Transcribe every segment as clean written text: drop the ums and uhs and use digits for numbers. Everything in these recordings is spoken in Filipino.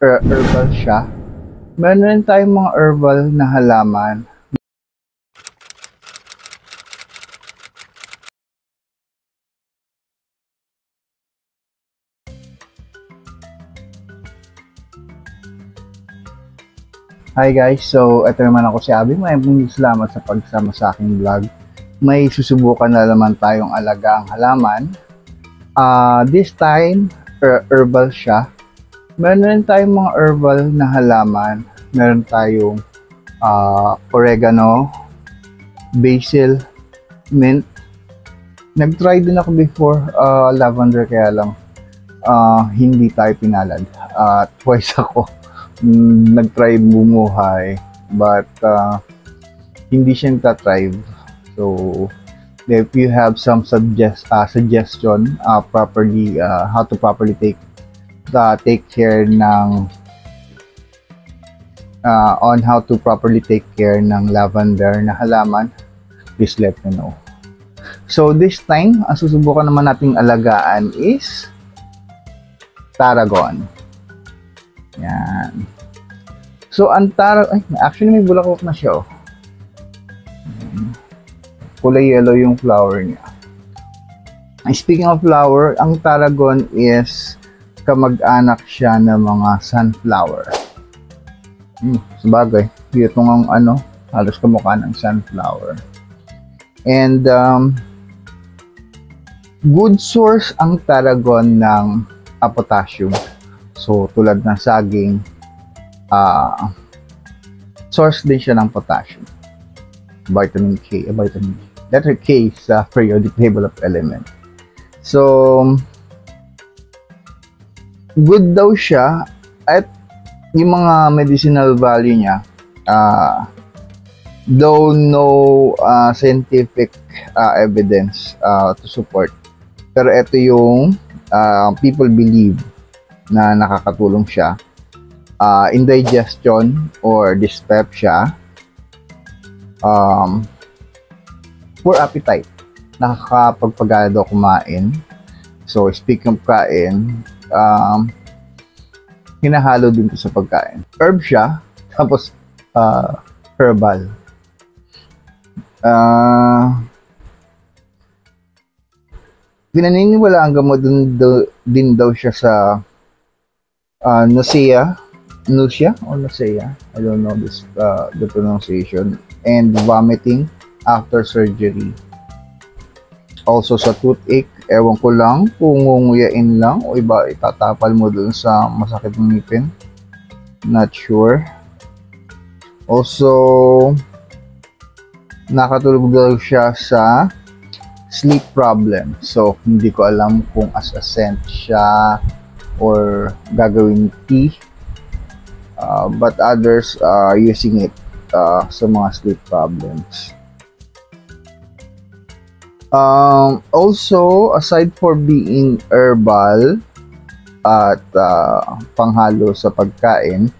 herbal siya. Meron rin tayong mga herbal na halaman. Hi guys, so ito naman ako si Abby. Maraming salamat sa pagsama sa aking vlog. May susubukan na naman tayong alagang halaman. This time, herbal siya. Meron rin tayong mga herbal na halaman. Meron tayong oregano, basil, mint. Nag-try din ako before lavender, kaya lang hindi tayo pinalad. Twice ako nag-try bumuhay, but hindi siya nagta-thrive. So if you have some suggestion properly how to properly take care ng on how to properly take care ng lavender na halaman, please let me know. So this time, ang susubukan naman nating alagaan is tarragon. Yan. So ang actually may bulaklak na siya, oh. Kulay yellow yung flower niya. Speaking of flower, ang tarragon is kamag-anak siya ng mga sunflower. Sabagay, itong ang halos kamukha ng sunflower. And good source ang tarragon ng potassium. So tulad ng saging, source din siya ng potassium. Vitamin K. Letter K sa periodic table of element. So good daw siya, at yung mga medicinal value niya, though no scientific evidence to support, pero ito yung people believe na nakakatulong siya indigestion or dyspepsia, poor appetite, nakakapagpagana daw kumain. So speaking of kain, hinahalo din sa pagkain. Herb siya, tapos herbal. Pinaniniwala ang gamot din daw siya sa nausea, I don't know the pronunciation, and vomiting after surgery. Also sa toothache, ewan ko lang kung ngunguyain lang o iba itatapal mo dun sa masakit ng ngipin, not sure. Also nakatulog daw siya sa sleep problem. So hindi ko alam kung as a scent siya or gagawin tea, but others are using it sa mga sleep problems. Also, aside for being herbal at panghalo sa pagkain,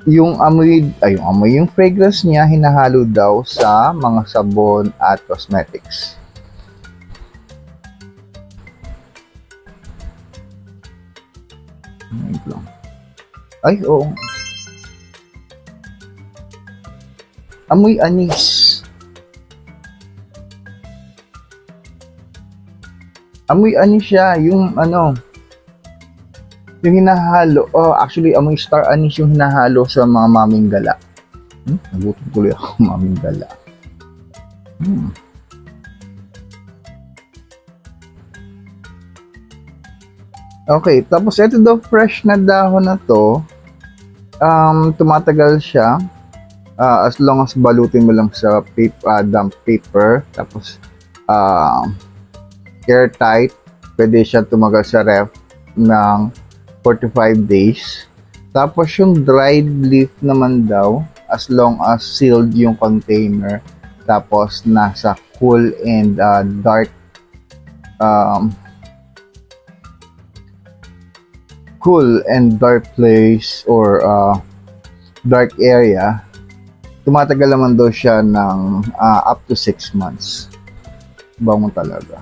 yung yung fragrance niya hinahalo daw sa mga sabon at cosmetics. Ay, oo. Amoy anis. Amoy anis siya, yung yung hinahalo. Oh, actually, amoy star anise yung hinahalo sa mga maming gala. Nagutom tuloy ako, maming gala. Okay, tapos ito daw fresh na dahon na to. Tumatagal siya as long as balutin mo lang sa damp paper, tapos airtight. Pwede siya tumagal sa ref ng 45 days. Tapos yung dried leaf naman daw, as long as sealed yung container, tapos nasa cool and dark place or dark area, tumatagal naman daw siya ng up to 6 months. Bango talaga.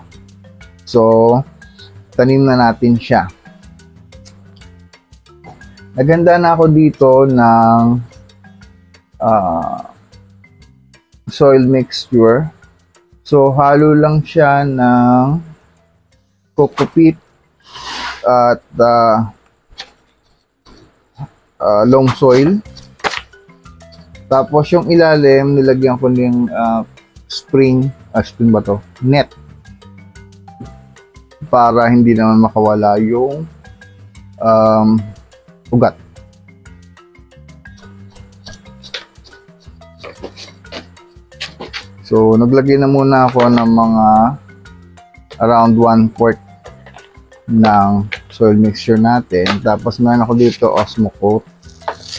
So tanim na natin siya. Naganda na ako dito ng soil mixture. So, halo lang siya ng coco peat at long soil. Tapos yung ilalim, nilagyan ko ng spring ba to? Net. Para hindi naman makawala yung ugat. So, naglagay na muna ako ng mga around 1/4 ng soil mixture natin. Tapos, meron ako dito Osmocoat.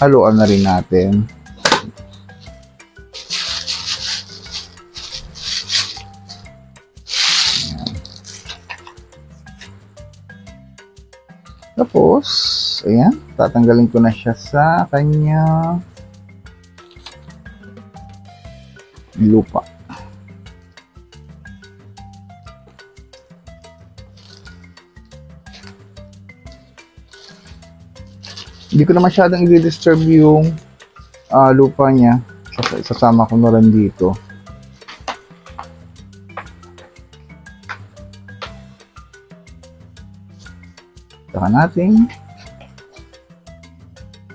Haluan na rin natin. Tapos, ayan, tatanggalin ko na siya sa kanya lupa. Hindi ko na masyadong i-disturb yung lupa niya. Sasama ko na rin dito. Saka natin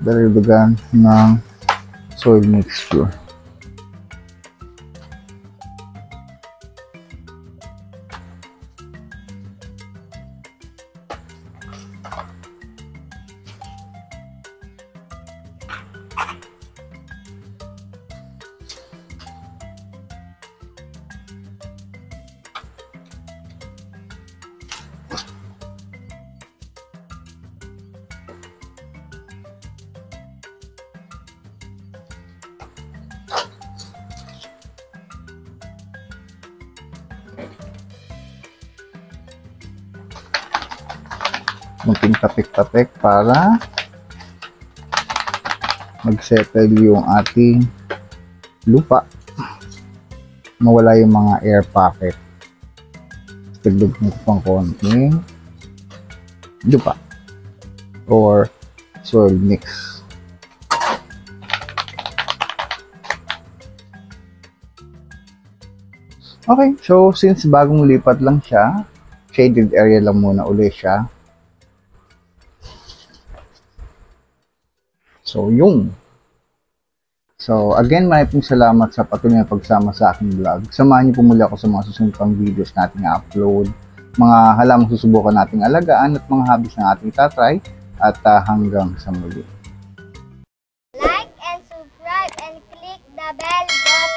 dalidugan ng soil mixture. Munting tapik-tapik para mag-settle yung ating lupa. Mawala yung mga air pocket. Tagdag mo pang konting lupa or soil mix. Okay, so since bagong lipat lang siya, shaded area lang muna ulit siya. So, yung. So, again, maraming salamat sa patuloy na pagsama sa aking vlog. Samahan niyo po muli ako sa mga susunod pang videos nating upload, mga halamang susubukan nating alagaan at mga hobbies na ating tatry. At hanggang sa muli. Like and subscribe and click the bell button.